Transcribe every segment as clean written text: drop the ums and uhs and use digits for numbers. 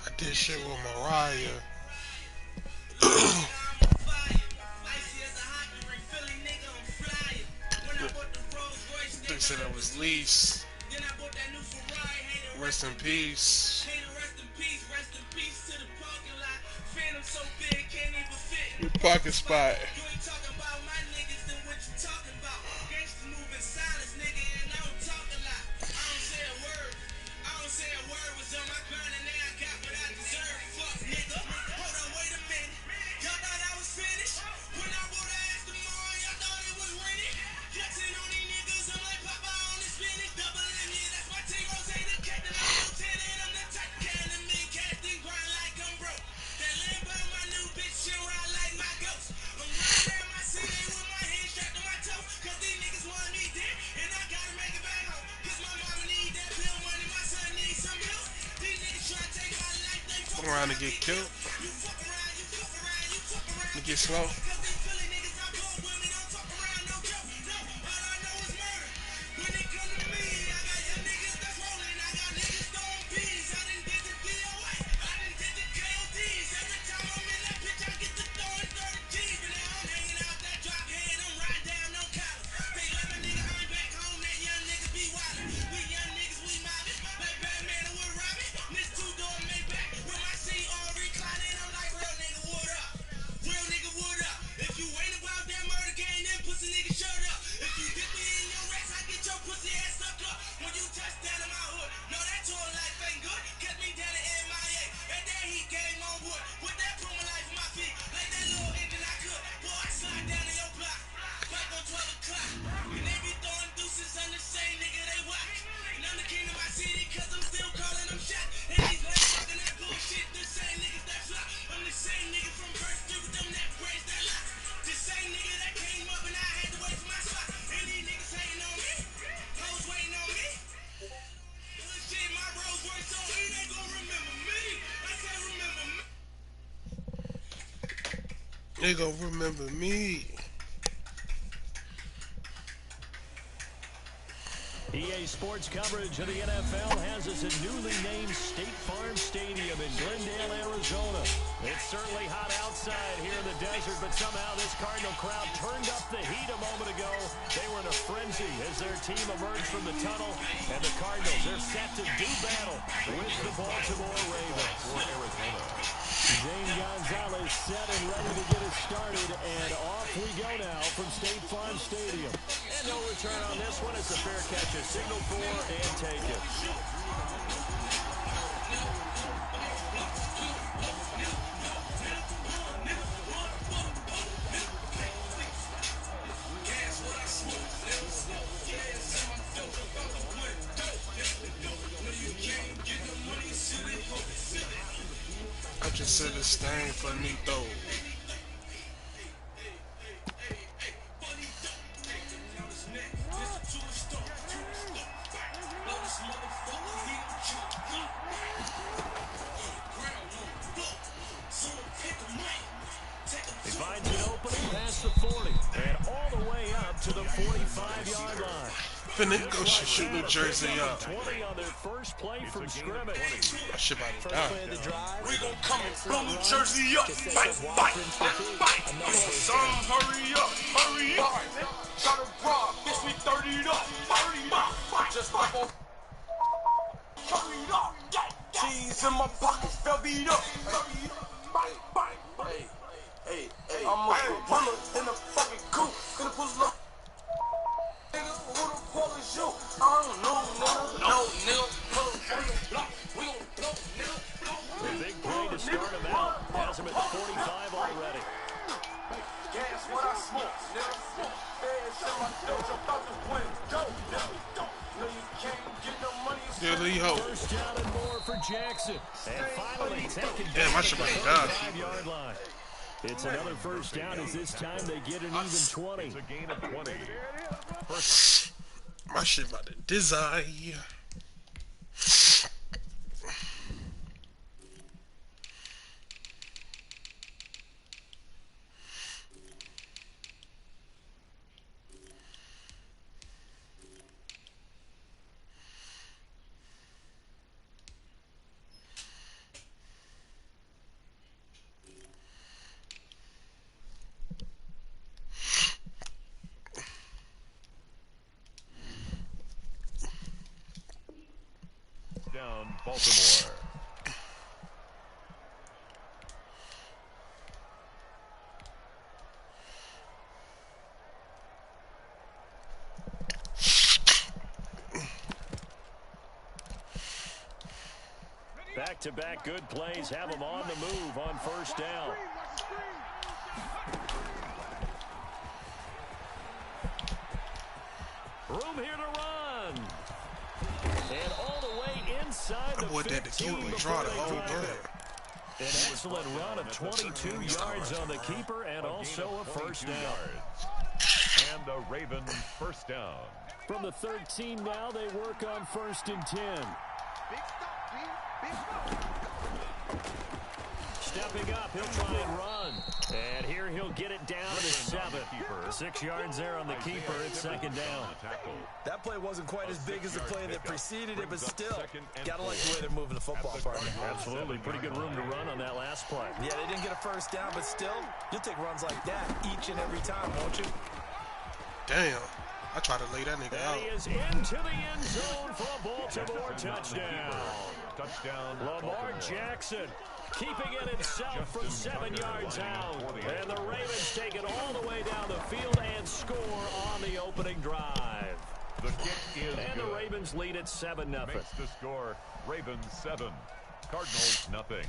I did shit with Mariah. They said I was least. Rest in peace. Your pocket spot. Fuck around and get killed. And get slow. They gon' remember me. EA Sports coverage of the NFL has us at newly named State Farm Stadium in Glendale, Arizona. It's certainly hot outside here in the desert, but somehow this Cardinal crowd turned up the heat a moment ago. They were in a frenzy as their team emerged from the tunnel, and the Cardinals are set to do battle with the Baltimore Ravens. For Arizona, Zane Gonzalez set and ready to get us started, and off we go now from State Farm Stadium. And no return on this one. It's a fair catch, a signal for, and take it. I just said this thing for me though. He finds an opening past the 40 and all the way up to the 45-yard line. Finna go shoot New Jersey up. 20 on their first play from scrimmage. I should about to die. We gon' come and blow New Jersey up. Bite, bite, bite. Some hurry up, hurry up. Got a rob, bitch, we 30'd up. 30 up, just like on. Hurry up, cheese in my pockets, fell beat up. Bite, bite. Hey, I'm a gorilla in the fucking coop. Gonna pull up. Nigga, who the fuck is you? I don't know, nigga. No, nigga. We gon' go, nigga. A big play to start him out. Has him at 45 already. Gas what I smoke, nigga. Feds in my dojo, about to win. Go, nigga. No, you can't get no money. Yeah, Lee Ho. First down and more for Jackson. And finally taken Damn, I should about to die. 5-yard line. It's another first down as this time they get an even 20. It's a gain of 20. My shit about to dizzy. Down, Baltimore. Back-to-back good plays have them on the move on first down. Room here to run. And all the way inside the 15 before they drop it. An excellent run of 22 yards on the keeper and also a first down. And the Ravens first down. From the 13 now, they work on 1st and 10. Stepping up, he'll try and run. And here he'll get it down to 7. 6 yards there on the keeper. It's second down. That play wasn't quite as big as the play that preceded it, but still, gotta like the way they're moving the football, partner. Absolutely. Pretty good room to run on that last play. Yeah, they didn't get a first down, but still, you'll take runs like that each and every time, won't you? Damn. I try to lay that nigga out. He is into the end zone for a Baltimore touchdown. Lamar Jackson keeping it himself from 7 yards out. And the Ravens take it all the way down the field and score on the opening drive. The kick is and good. The Ravens lead at 7-0. Makes the score Ravens 7, Cardinals nothing.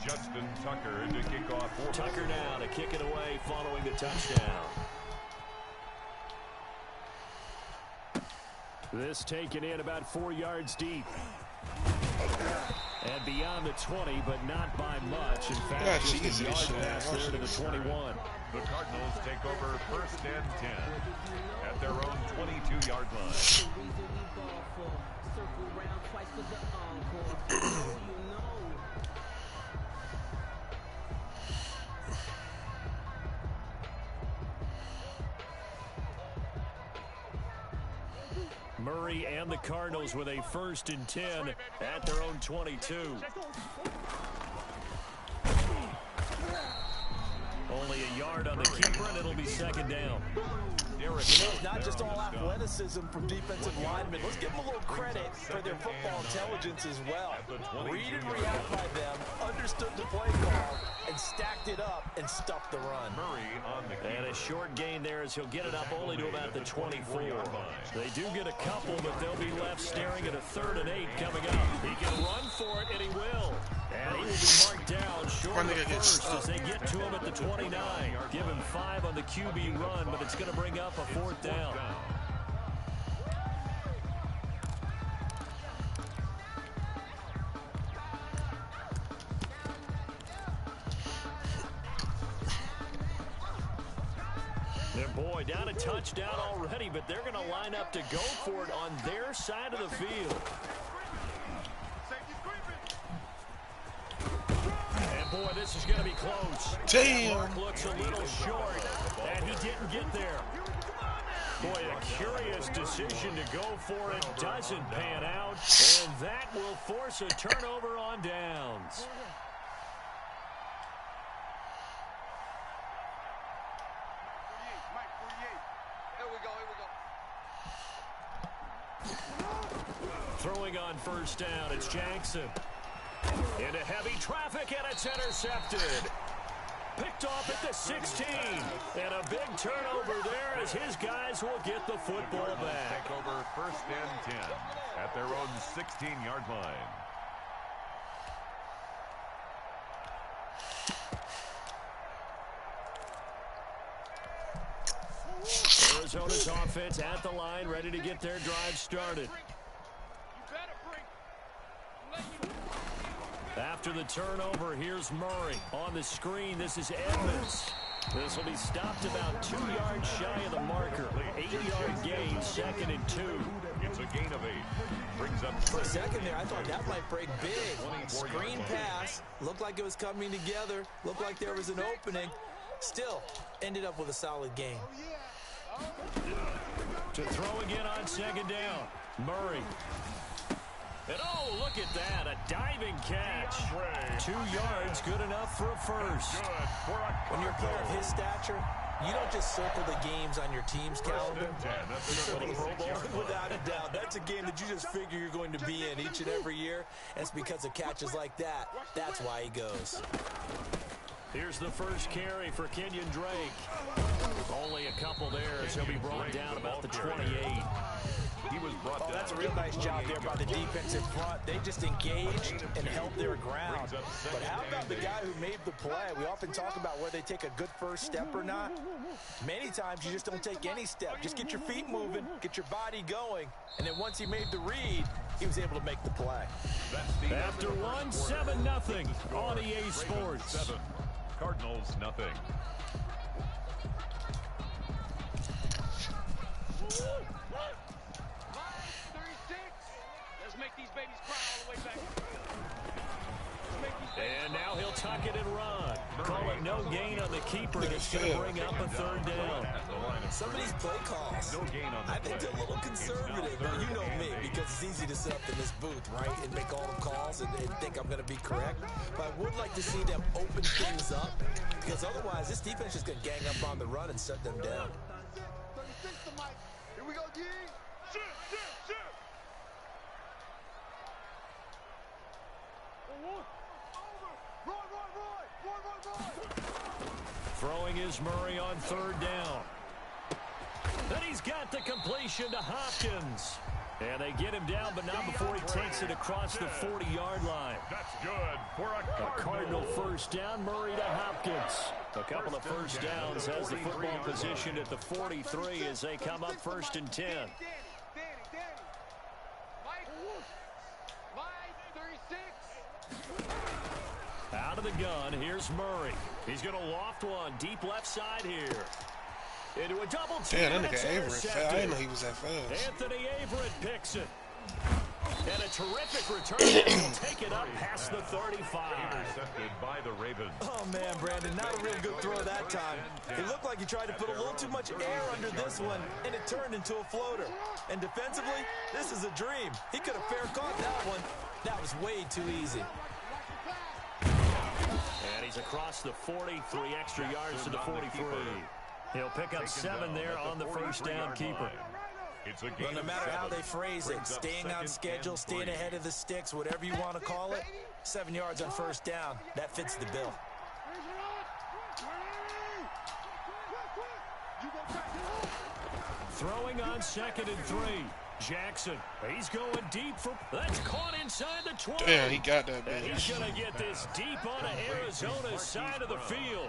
Justin Tucker to kick off. Tucker now to kick it away following the touchdown. This taken in about 4 yards deep. And beyond the 20, but not by much. In fact, just a yard pass there to the 21. The Cardinals take over 1st and 10 at their own 22-yard line. Murray and the Cardinals with a 1st and 10 at their own 22. Only a yard on the keeper, and it'll be second down. It's not just all athleticism from defensive linemen. Let's give them a little credit for their football intelligence as well. Read and react by them, understood the play call, and stacked it up and stuffed the run. And a short gain there as he'll get it up only to about the 24. They do get a couple, but they'll be left staring at a 3rd and 8 coming up. He can run for it, and he will. And he will be marked down short of the first as they get to him at the 29. Give him 5 on the QB run, but it's going to bring up a 4th down. Boy, down a touchdown already, but they're going to line up to go for it on their side of the field. And boy, this is going to be close. Damn. Mark looks a little short, and he didn't get there. Boy, a curious decision to go for it doesn't pan out, and that will force a turnover on downs. Throwing on first down, it's Jackson. Into heavy traffic, and it's intercepted. Picked off at the 16. And a big turnover there as his guys will get the football back. Take over 1st and 10 at their own 16-yard line. Arizona's offense at the line, ready to get their drive started. After the turnover, here's Murray. On the screen, this is Edmonds. This will be stopped about 2 yards shy of the marker. 8-yard gain, 2nd and 2. It's a gain of 8. Brings up For a second there, I thought that might break big. Screen pass. Looked like it was coming together. Looked like there was an opening. Still, ended up with a solid gain. To throw again on 2nd down. Murray. And oh, look at that, a diving catch. 2 yards, good enough for a first. When you're a player of his stature, you don't just circle the games on your team's calendar. You circle the Pro Bowl. Without a doubt, that's a game that you just figure you're going to be in each and every year. And it's because of catches like that. That's why he goes. Here's the first carry for Kenyon Drake. Only a couple there as he'll be brought down about the 28. He was brought down. That's a real nice job there by the defense in front. They just engaged and held their ground. But how about the guy who made the play? We often talk about whether they take a good first step or not. Many times you just don't take any step. Just get your feet moving, get your body going, and then once he made the read, he was able to make the play. After one, 7-0 on EA Sports. 7. Cardinals, nothing. And now he'll tuck it and run. Call it no gain on the keeper. It's going to bring up a 3rd down. Some of these play calls, I think they're a little conservative. Now, you know me, because it's easy to sit up in this booth, right, and make all the calls and think I'm going to be correct. But I would like to see them open things up, because otherwise this defense is going to gang up on the run and shut them down. Here we go, D. Shoot. Throwing is Murray on 3rd down. Then he's got the completion to Hopkins. And they get him down, but not before he takes it across the 40-yard line. That's good for a Cardinal first down, Murray to Hopkins. A couple of first downs has the football position at the 43 as they come up 1st and 10. Out of the gun, here's Murray. He's going to loft one deep left side here. Into a double team. Damn, that nigga Averett. I didn't know he was that fast. Anthony Averett picks it. And a terrific return. Will take it up past the 35. Intercepted by the Ravens. Oh, man, Brandon, not a real good throw that time. It looked like he tried to put a little too much air under this one, and it turned into a floater. And defensively, this is a dream. He could have fair caught that one. That was way too easy. And he's across the 40, 3 extra yards to the 43. He'll pick up 7 there on the first down keeper. Well, no matter how they phrase it, staying on schedule, staying ahead of the sticks, whatever you want to call it, 7 yards on first down, that fits the bill. Throwing on 2nd and 3. Jackson, he's going deep for, that's caught inside the 20. Damn, he got that, and bitch. he's going to get this deep onto Arizona's side of the field.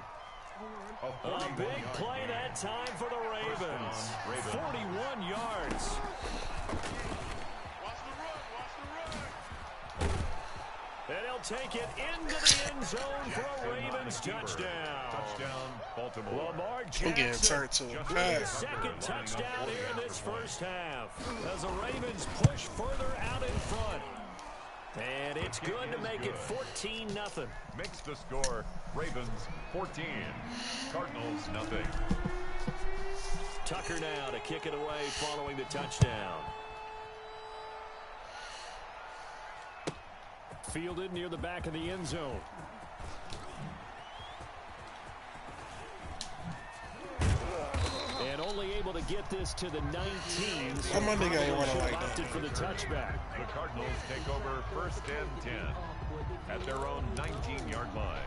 A big play that time for the Ravens. 41 yards. And he'll take it into the end zone for a Ravens touchdown. Touchdown, Baltimore. Lamar I'm getting Jackson turned to a with pass. his 2nd touchdown here in this first half. As the Ravens push further out in front. And it's good to make it 14-0. Makes the score Ravens 14, Cardinals nothing. Tucker now to kick it away following the touchdown. Fielded near the back of the end zone. And only able to get this to the 19. So my nigga ain't running like that? opted for the touchback. The Cardinals take over 1st and 10 at their own 19-yard line.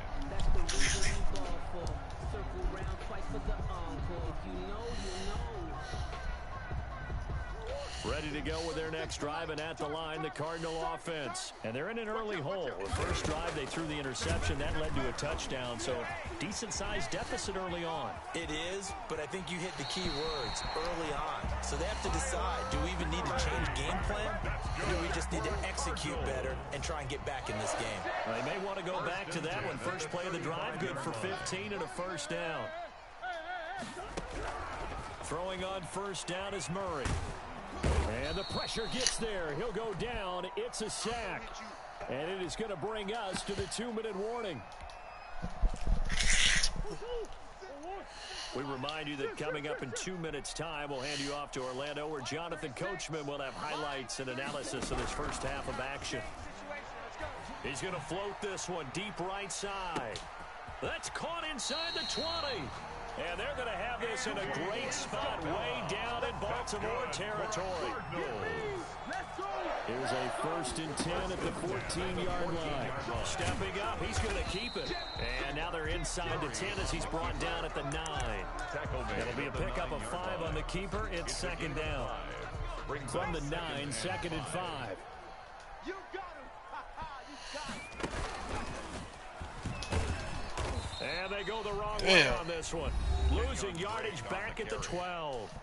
Ready to go with their next drive, and at the line, the Cardinal offense. And they're in an early hole. The first drive, they threw the interception. That led to a touchdown, so decent-sized deficit early on. It is, but I think you hit the key words, early on. So they have to decide, do we even need to change game plan, or do we just need to execute better and try and get back in this game? They may want to go back to that one. First play of the drive, good for 15 and a first down. Throwing on first down is Murray. And the pressure gets there. He'll go down. It's a sack. And it is going to bring us to the 2-minute warning. We remind you that coming up in 2 minutes' time, we'll hand you off to Orlando, where Jonathan Coachman will have highlights and analysis of this first half of action. He's going to float this one deep right side. That's caught inside the 20. And they're going to have this in a great spot way down in Baltimore territory. Here's a 1st and 10 at the 14-yard line. Stepping up, he's going to keep it. And now they're inside the 10 as he's brought down at the 9. It'll be a pickup of 5 on the keeper. It's second down. From the 9, 2nd and 5. You got him. You got him. And they go the wrong way on this one. Losing yardage back at the 12.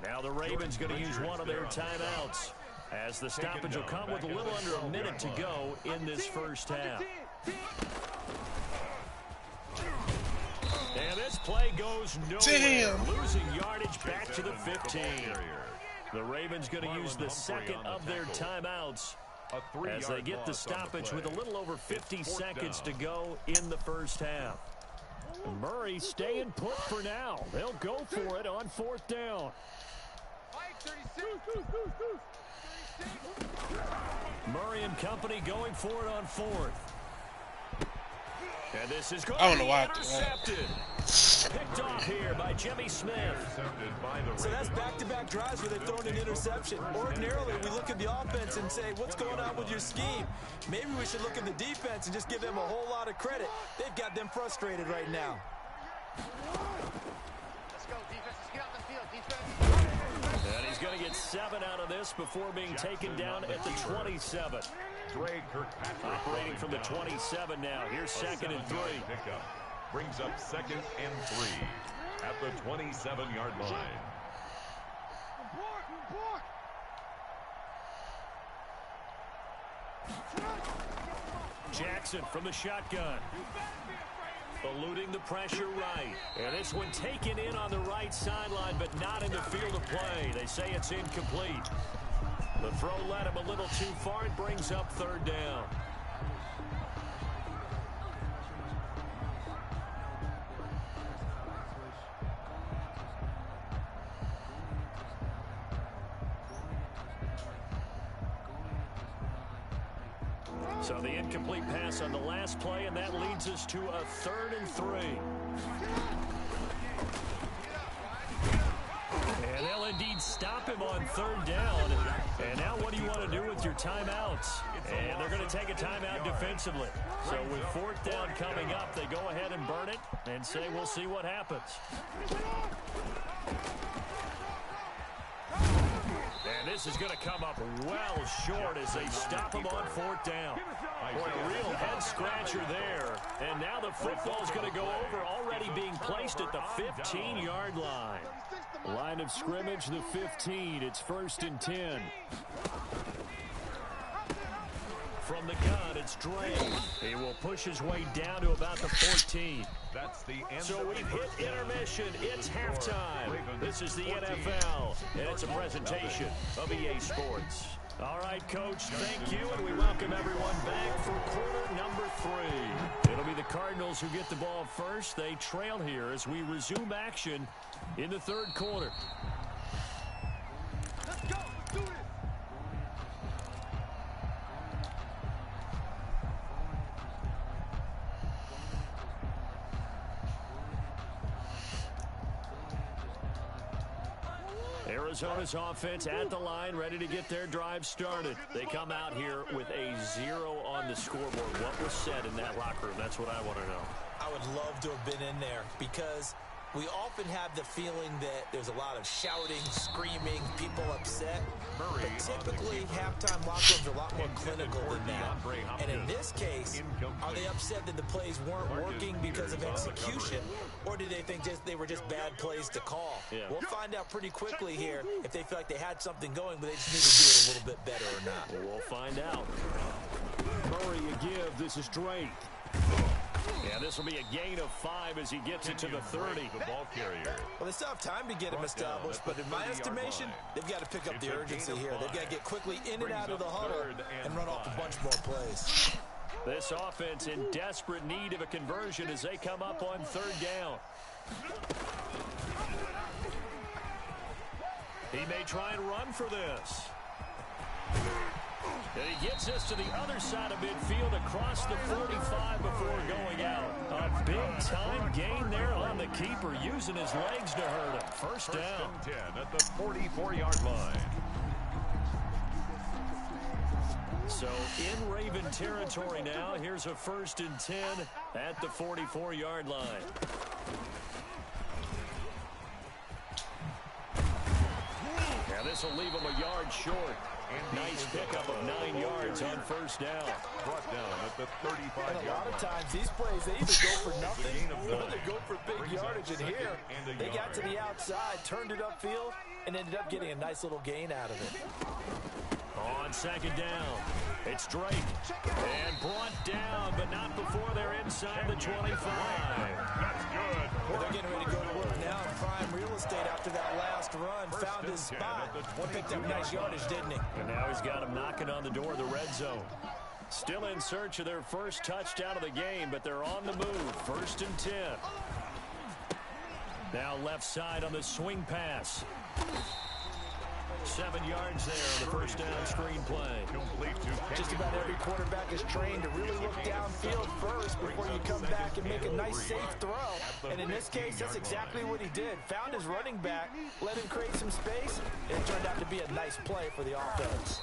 Now the Ravens going to use one of their timeouts, as the stoppage will come with a little under a minute to go in this first half. And this play goes nowhere. Losing yardage back to the 15. The Ravens going to use the second of their timeouts as they get the stoppage with a little over 50 seconds to go in the first half. Murray staying put for now. They'll go for it on 4th down. Murray and company going for it on 4th. And this is going to be intercepted. Picked off here by Jimmy Smith. So that's back-to-back drives where they've thrown an interception. Ordinarily, we look at the offense and say, what's going on with your scheme? Maybe we should look at the defense and just give them a whole lot of credit. They've got them frustrated right now. Let's go, defense. Let's get out the field, defense. And he's going to get 7 out of this before being taken down at the 27. Operating from the 27 now. Here's 2nd and 3. Brings up 2nd and 3 at the 27-yard line. Jackson from the shotgun. Eluding the pressure right. And this one taken in on the right sideline, but not in the field of play. They say it's incomplete. The throw led him a little too far. It brings up 3rd down. So the incomplete pass on the last play, and that leads us to a 3rd and 3. And they'll indeed stop him on 3rd down. And now what do you want to do with your timeouts? And they're going to take a timeout defensively. So with 4th down coming up, they go ahead and burn it and say we'll see what happens. And this is going to come up well short as they stop him on 4th down. Boy, a real head-scratcher there. And now the football's going to go over, already being placed at the 15-yard line. Line of scrimmage, the 15. It's 1st and 10. From the gun, it's Dre. He will push his way down to about the 14. That's the end. So we've hit intermission. It's halftime. This is the NFL, and it's a presentation of EA Sports. All right, Coach, thank you, and we welcome everyone back for quarter number 3. It'll be the Cardinals who get the ball first. They trail here as we resume action in the 3rd quarter. Let's go. Let's do it. Arizona's offense at the line, ready to get their drive started. They come out here with a 0 on the scoreboard. What was said in that locker room? That's what I want to know. I would love to have been in there because We often have the feeling that there's a lot of shouting, screaming, people upset. But typically, halftime locker rooms are a lot more clinical than that. And in this case, are they upset that the plays weren't working because of execution? Or do they think they were just bad plays to call? Yeah. We'll find out pretty quickly here if they feel like they had something going, but they just need to do it a little bit better or not. We'll find out. Murray a give. This is Drake. Yeah, this will be a gain of 5 as he gets it to the 30. The ball carrier. Well, they still have time to get him established, but in my estimation, they've got to pick up the urgency here. They've got to get quickly in and out of the huddle and run off a bunch more plays. This offense in desperate need of a conversion as they come up on 3rd down. He may try and run for this. And he gets us to the other side of midfield across the 45 before going out. A big-time gain there on the keeper, using his legs to hurt him. First down. 10 at the 44-yard line. So in Raven territory now. Here's a 1st and 10 at the 44-yard line. Yeah, this will leave him a yard short. Nice pickup of 9 yards on 1st down. Brought down at the 35-yard line. And a lot of times, these plays, they either go for nothing or they go for big yardage. And here, they got to the outside, turned it upfield, and ended up getting a nice little gain out of it. On 2nd down, it's Drake. And brought down, but not before they're inside the 25. That's good. Well, they're getting ready to go to work now in prime real estate after that last run. Found his spot. Picked up nice yardage, didn't he? And now he's got him knocking on the door of the red zone. Still in search of their first touchdown of the game, but they're on the move. 1st and 10. Now left side on the swing pass. 7 yards there on the 1st down screen play. Complete to Just about every quarterback is trained to really look downfield first before you come back and make a nice, safe throw. And in this case, that's exactly what he did. Found his running back, let him create some space, and it turned out to be a nice play for the offense.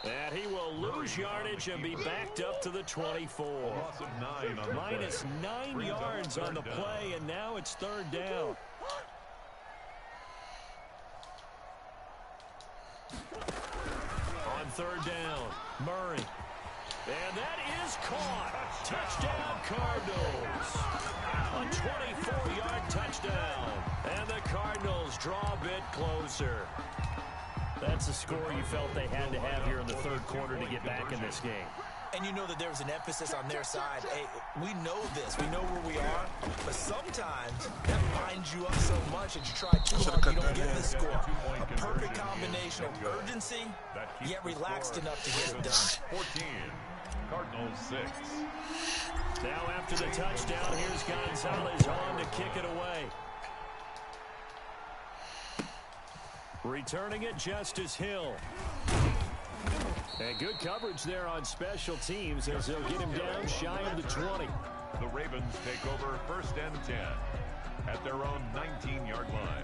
And he will lose yardage and be backed up to the 24. loss of 9 on the Minus play. 9 yards on the play, and now it's 3rd down. On 3rd down, Murray. And that is caught. Touchdown, Cardinals. A 24-yard touchdown. And the Cardinals draw a bit closer. That's a score you felt they had to have here in the 3rd quarter to get back in this game. And you know that there was an emphasis on their side. Hey, we know this. We know where we are. But sometimes that binds you up so much that you try too hard, you don't get the score. A perfect combination of urgency, yet relaxed enough to get it done. 14. Cardinals 6. Now after the touchdown, here's Gonzalez on to kick it away. Returning it, Justice Hill. And good coverage there on special teams as they'll get him down shy of the 20. The Ravens take over 1st and 10 at their own 19-yard line.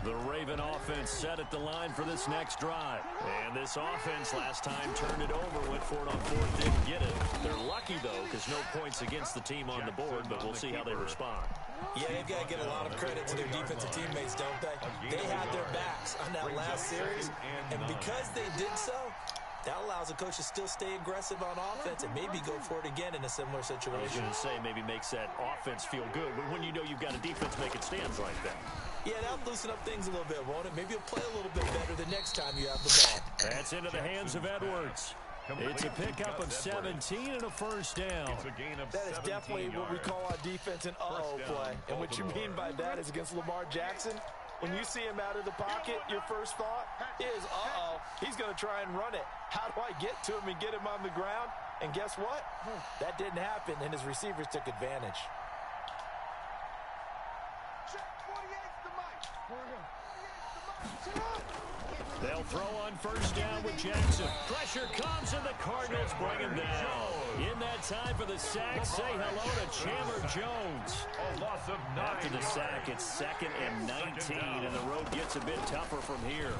The Raven offense set at the line for this next drive. And this offense last time turned it over, went for it on 4th, didn't get it. They're lucky, though, because no points against the team on the board, but we'll see how they respond. Yeah, they've got to get a lot of credit to their defensive teammates, don't they? They had their backs on that last series, and because they did so, that allows a coach to still stay aggressive on offense and maybe go for it again in a similar I was situation. going to say maybe makes that offense feel good, but when you know you've got a defense making stands like that. Yeah, that'll loosen up things a little bit, won't it? Maybe you'll play a little bit better the next time you have the ball. That's into the hands of Edwards. It's a pickup of 17 and a 1st down. It's a gain of That is 17 definitely what we yards. call on defense an uh-oh First down, play. And what you mean by that is against Lamar Jackson, when you see him out of the pocket, your first thought is, uh-oh, he's going to try and run it. How do I get to him and get him on the ground? And guess what? That didn't happen, and his receivers took advantage. They'll throw on 1st down with Jackson. Pressure comes, and the Cardinals bring him down. In that time for the sack, say hello to Chandler Jones. A loss of 9 After the yards. sack, it's 2nd and 19, and the road gets a bit tougher from here.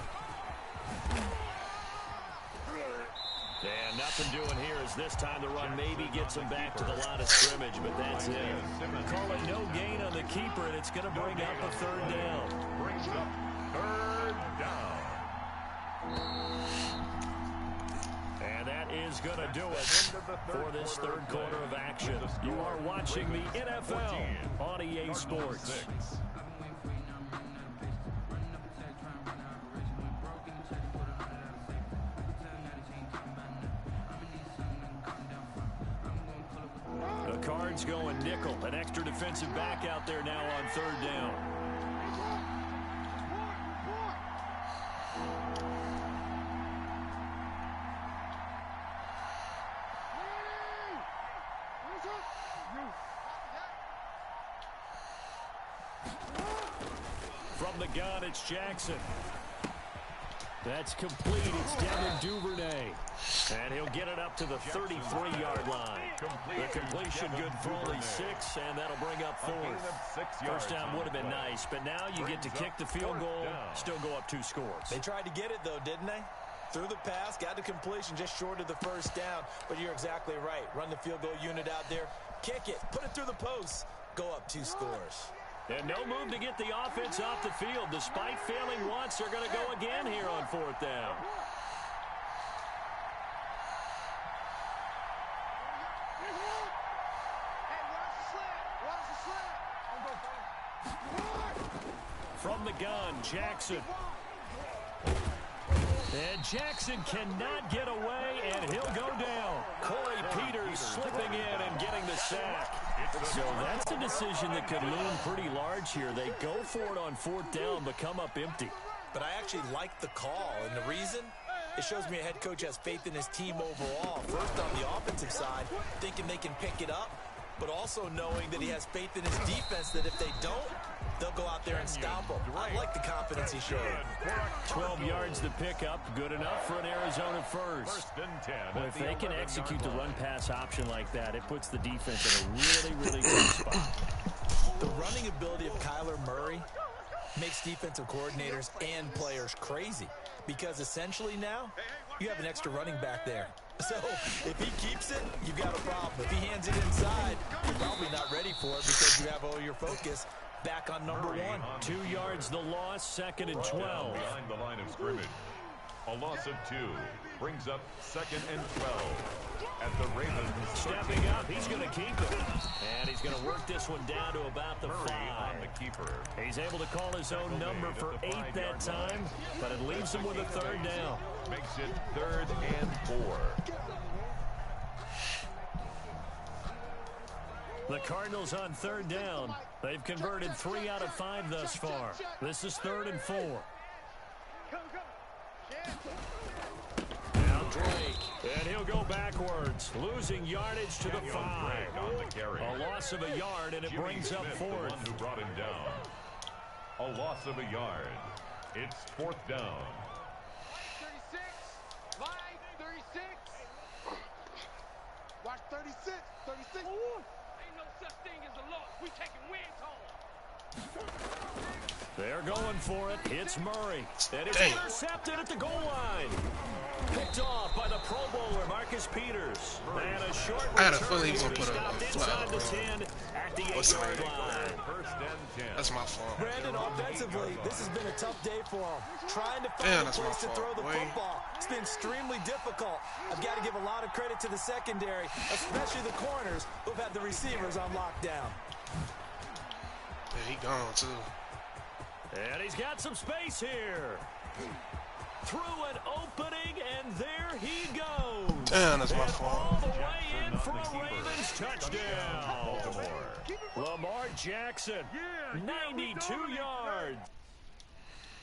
And nothing doing here as this time the run maybe gets him back to the line of scrimmage, but that's it. Call it no gain on the keeper, and it's going to bring up a third down. Brings up third down. And that is going to do it for this third quarter of action. You are watching the NFL on EA Sports. The Cards going nickel. An extra defensive back out there now on third down. From the gun, it's Jackson. That's complete. It's Devin Duvernay. And he'll get it up to the 33-yard line. The completion good for only 6, and that'll bring up fourth. First down would have been nice, but now you get to kick the field goal, still go up 2 scores. They tried to get it, though, didn't they? Threw the pass, got the completion just short of the first down, but you're exactly right. Run the field goal unit out there, kick it, put it through the post, go up 2 scores. And no move to get the offense off the field. Despite failing once, they're going to go again here on fourth down. From the gun, Jackson. And Jackson cannot get away, and he'll go down. Corey Peters slipping in and getting the sack. So that's a decision that could loom pretty large here. They go for it on fourth down, but come up empty. But I actually like the call, and the reason? It shows me a head coach has faith in his team overall. First on the offensive side, thinking they can pick it up, but also knowing that he has faith in his defense that if they don't, they'll go out there and stop them. I like the confidence he showed. 12 yards to pick up, good enough for an Arizona first. But if they can execute the run-pass option like that, it puts the defense in a really, really good spot. The running ability of Kyler Murray makes defensive coordinators and players crazy because essentially now you have an extra running back there. So if he keeps it, you've got a problem. If he hands it inside, you're probably not ready for it because you have all your focus back on number 1. 2 yards the loss, 2nd and 12. Behind the line of scrimmage. A loss of 2 brings up 2nd and 12 at the Ravens. Stepping up, he's going to keep it. And he's going to work this one down to about the 5. On the keeper. He's able to call his own number for 8 that time, but it leaves him with a third down. Makes it 3rd and 4. The Cardinals on third down. They've converted 3 out of 5 thus far. This is 3rd and 4. Now Drake, and he'll go backwards, losing yardage to the 5. A loss of a yard, and it brings up 4th. Who brought him down. A loss of a yard. It's 4th down. 36, line 36. Watch 36, 36. Ain't no such thing as a loss. We taking wins home. They're going for it. It's Murray. And it's intercepted at the goal line. Picked off by the Pro Bowler, Marcus Peters. And a short return. I had a feeling he was going to put stopped a inside flag, the bro. 10 at the 8-yard line. First and 10. That's my fault. Brandon, offensively, this has been a tough day for him. Trying to Damn, find a that's my place to throw fault, the boy. football. It's been extremely difficult. I've got to give a lot of credit to the secondary, especially the corners who've had the receivers on lockdown. Yeah, he gone, too. And he's got some space here. Through an opening, and there he goes. Damn, that's my and fault. all the way in for a Ravens touchdown. Lamar Jackson, 92 yards.